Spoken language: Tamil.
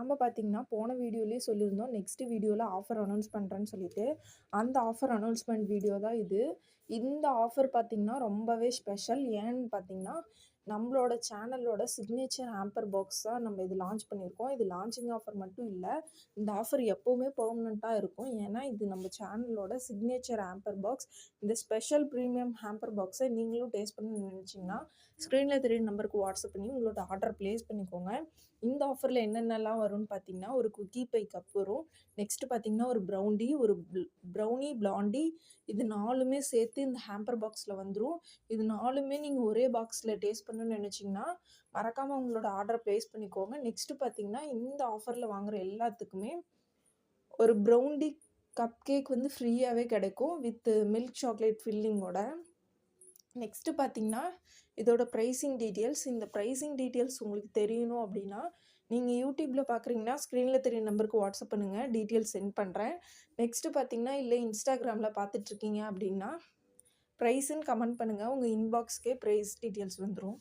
நாம் பார்த்தீங்கன்னா போன வீடியோலேயே சொல்லியிருந்தோம் நெக்ஸ்ட் வீடியோவில் ஆஃபர் அனௌன்ஸ் பண்ணுறேன்னு சொல்லிட்டு. அந்த ஆஃபர் அனௌன்ஸ்மெண்ட் வீடியோ தான் இது. இந்த ஆஃபர் பார்த்தீங்கன்னா ரொம்பவே ஸ்பெஷல். ஏன்னு பார்த்தீங்கன்னா நம்மளோட சேனலோட சிக்னேச்சர் ஹேம்பர் பாக்ஸ் தான் நம்ம இது லான்ச் பண்ணியிருக்கோம். இது லான்ச்சிங் ஆஃபர் மட்டும் இல்லை, இந்த ஆஃபர் எப்போவுமே பெர்மனெண்ட்டாக இருக்கும். ஏன்னா இது நம்ம சேனலோட சிக்னேச்சர் ஹேம்பர் பாக்ஸ். இந்த ஸ்பெஷல் ப்ரீமியம் ஹேம்பர் பாக்ஸை நீங்களும் டேஸ்ட் பண்ணணும்னு நினச்சிங்கன்னா ஸ்க்ரீனில் தெரிய நம்பருக்கு வாட்ஸ்அப் பண்ணி உங்களோட ஆர்டர் ப்ளேஸ் பண்ணிக்கோங்க. இந்த ஆஃபரில் என்னென்னலாம் வரும்னு பார்த்தீங்கன்னா, ஒரு குக்கி பை கப் வரும். நெக்ஸ்ட்டு பார்த்தீங்கன்னா ஒரு ப்ரௌனி பிளாண்டி, இது 4மே சேர்த்து இந்த ஹேம்பர் பாக்ஸில் வந்துடும். இது 4மே நீங்கள் ஒரே பாக்ஸில் டேஸ்ட் பண்ணணும்னு நினச்சிங்கன்னா மறக்காமல் உங்களோட ஆர்டரை ப்ளேஸ் பண்ணிக்கோங்க. நெக்ஸ்ட்டு பார்த்தீங்கன்னா இந்த ஆஃபரில் வாங்குகிற எல்லாத்துக்குமே ஒரு ப்ரௌனி கப் கேக் வந்து ஃப்ரீயாகவே கிடைக்கும் வித் மில்க் சாக்லேட் ஃபில்லிங்கோட. நெக்ஸ்ட்டு பார்த்தீங்கன்னா இதோட ப்ரைஸிங் டீட்டெயில்ஸ். இந்த ப்ரைஸிங் டீட்டெயில்ஸ் உங்களுக்கு தெரியணும் அப்படின்னா நீங்கள் யூடியூப்பில் பார்க்குறீங்கன்னா ஸ்க்ரீனில் தெரிய நம்பருக்கு வாட்ஸ்அப் பண்ணுங்கள், டீட்டெயில்ஸ் சென்ட் பண்ணுறேன். நெக்ஸ்ட்டு பார்த்தீங்கன்னா இல்லை இன்ஸ்டாகிராமில் பார்த்துட்ருக்கீங்க அப்படின்னா ப்ரைஸுன்னு கமெண்ட் பண்ணுங்கள், உங்கள் இன்பாக்ஸ்க்கே ப்ரைஸ் டீட்டெயில்ஸ் வந்துடும்.